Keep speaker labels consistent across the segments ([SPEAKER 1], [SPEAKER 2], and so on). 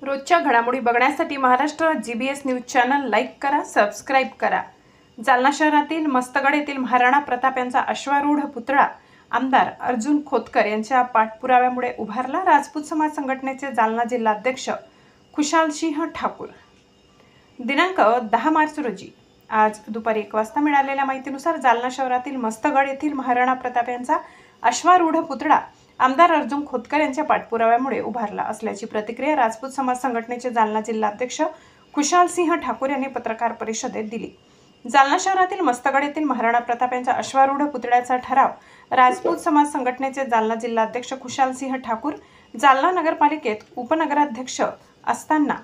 [SPEAKER 1] रोजच्या घडामोडी बघण्यासाठी Maharashtra GBS news channel like करा, सबस्क्राइब करा। जालना शहरातील मस्तगड येथील महाराणा प्रताप यांचा अश्वारूढ पुतळा आमदार अर्जुन खोतकर यांच्या पाठपुराव्यामुळे उभारला। राजपूत समाज संघटनेचे जालना जिल्हाध्यक्ष खुशालसिंह ठाकूर दिनांक 10 मार्च रोजी आज दुपारी 1 वाजता मिळालेल्या माहितीनुसार जालना शहरातील मस्तगड येथील महाराणा प्रताप यांचा अश्वारूढ पुतळा आमदार अर्जुन खोतकर यांच्या पाठपुराव्यामुळे उभारला असल्याची प्रतिक्रिया राजपूत समाज संघटनेचे जालना जिल्हाध्यक्ष खुशालसिंह ठाकूर यांनी पत्रकार परिषदेत दिली। जालना शहरातील मस्तगड येथील महाराणा प्रताप यांच्या अश्वारूढ पुतळ्याचा ठराव राजपूत समाज संघटनेचे जालना जिल्हाध्यक्ष खुशालसिंह ठाकूर जालना नगरपालिकेत उपनगराध्यक्ष असताना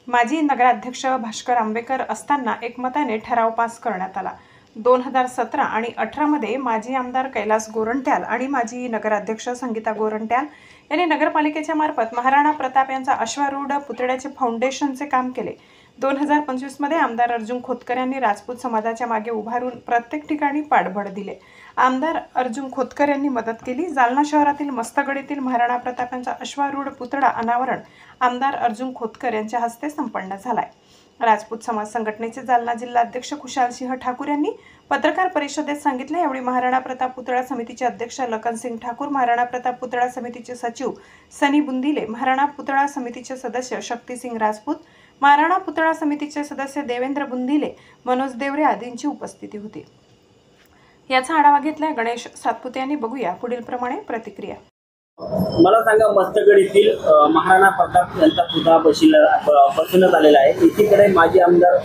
[SPEAKER 1] माजी नगराध्यक्ष भास्कर आंबेकर असताना एकमताने ठराव पास करण्यात आला। 2017 आणि 18 मध्ये माजी आमदार कैलास गोरंट्याल आणि माजी नगराध्यक्ष संगीता गोरंट्याल यांनी नगरपालिकेच्या मार्फत महाराणा प्रताप यांचा अश्वारूढ पुतळ्याचे फाउंडेशनचे काम केले। 2025 मध्ये आमदार अर्जुन खोतकर यांनी राजपूत समाजाच्या मागे उभारून प्रत्येक ठिकाणी पाठबळ दिले। आमदार अर्जुन खोतकर यांनी मदत केली। जालना शहरातील मस्तगड येथील महाराणा प्रताप यांचा अश्वारूढ पुतळा अनावरण आमदार अर्जुन खोतकर यांच्या हस्ते संपन्न झालाय। राजपूत समाज संघटनेचे जालना जिल्हाध्यक्ष खुशालसिंह ठाकूर यांनी पत्रकार परिषदेत सांगितले। यावेळी महाराणा प्रताप पुतळा समितीचे अध्यक्ष लखनसिंग ठाकूर, महाराणा प्रताप पुतळा समितीचे सचिव सनी बुंदिले, महाराणा पुतळा समितीचे सदस्य शक्तिसिंग राजपूत, महाराणा पुतळा समितीचे सदस्य देवेंद्र बुंदिले, मनोज देवरे आदींची उपस्थिती होती। याचा आढावा घेतलाय गणेश सातपुते यांनी। बघूया पुढील प्रमाणे प्रतिक्रिया।
[SPEAKER 2] मला सांगा, मस्तगड येथील महाराणा प्रताप यांचा पुतळा बसवण्यात आलेला आहे। एकीकडे माजी आमदार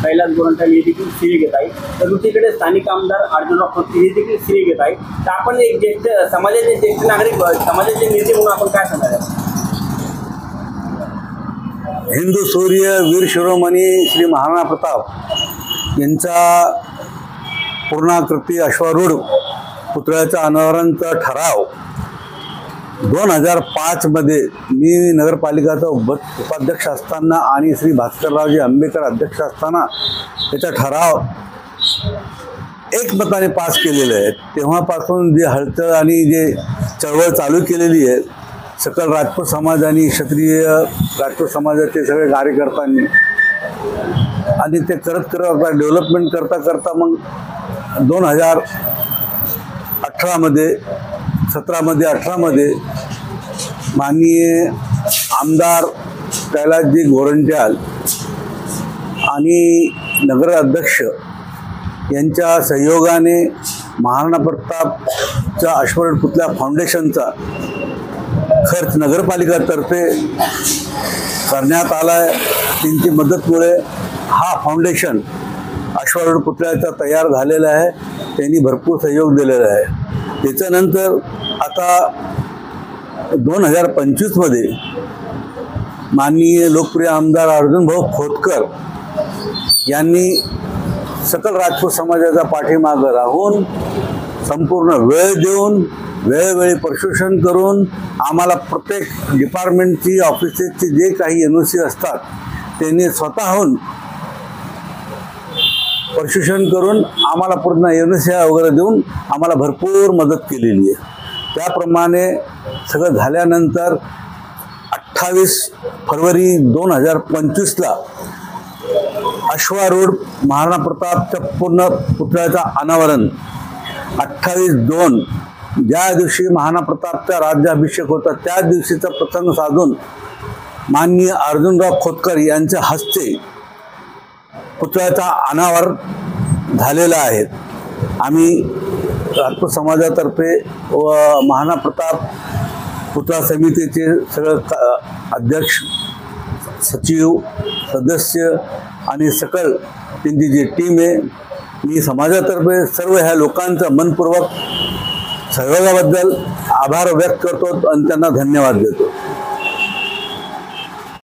[SPEAKER 2] कैलास गोरंट्याल हे देखील श्रेय घेत आहे, तर दुसरीकडे स्थानिक आमदार अर्जुनराव खोतकर हे देखील श्रेय घेत आहे। तर आपण एक ज्येष्ठ समाजाचे ज्येष्ठ नागरिक, समाजाचे नेते म्हणून आपण काय सांगणार?
[SPEAKER 3] हिंदू सूर्य वीर शिरोमणी श्री महाराणा प्रताप यांचा पूर्णाकृती अश्वारूढ पुतळ्याचा अनावरणचा ठराव 2005 मध्ये मी नगरपालिकाचा उपाध्यक्ष असताना आणि श्री भास्कररावजी आंबेकर अध्यक्ष असताना याचा ठराव एकमताने पास केलेला आहे। तेव्हापासून जे हलचल आणि जे चळवळ चालू केलेली आहे सकल राजपूत समाज आणि क्षत्रिय राजपूत समाजाचे सगळे कार्यकर्त्यांनी, आणि ते करत डेव्हलपमेंट करता मग 2017 मध्ये 18 मध्ये माननीय आमदार कैलासजी गोरंट्याल आणि नगराध्यक्ष यांच्या सहयोगाने महाराणा प्रतापच्या अश्वारूढ पुतळा फाउंडेशनचा खर्च नगरपालिकातर्फे करण्यात आला आहे। त्यांची मदतमुळे हा फाउंडेशन अश्वारूढ पुतळ्याचा तयार झालेला आहे। त्यांनी भरपूर सहयोग दिलेला आहे। त्याच्यानंतर आता 2025 मध्ये माननीय लोकप्रिय आमदार अर्जुन भाऊ खोतकर यांनी सकल राजपूत समाजाचा पाठीमागे राहून संपूर्ण वेळ देऊन वेळोवेळी प्रशिक्षण करून आम्हाला प्रत्येक डिपार्टमेंटची ऑफिसेसचे जे काही NOC असतात त्यांनी स्वतःहून प्रशिक्षण करून आम्हाला पूर्ण NOC वगैरे देऊन आम्हाला भरपूर मदत केलेली आहे। त्याप्रमाणे सगळं झाल्यानंतर 28 फरवरी 2025ला अश्वारूढ महाराणा प्रतापच्या पूर्ण पुतळ्याचा अनावरण 28/2 ज्या दिवशी महाराणा प्रतापचा राज्याभिषेक होता त्या दिवशीचा प्रसंग साधून माननीय अर्जुनराव खोतकर यांच्या हस्ते पुतळ्याचा अनावर झालेला आहे। आम्ही राजपूत समाजातर्फे व महाराणा प्रताप पुतळा समितीचे सगळं अध्यक्ष, सचिव, सदस्य आणि सकल त्यांची जी टीम आहे, मी समाजातर्फे सर्व ह्या लोकांचा मनपूर्वक सहयोगाबद्दल आभार व्यक्त करतो आणि त्यांना धन्यवाद देतो।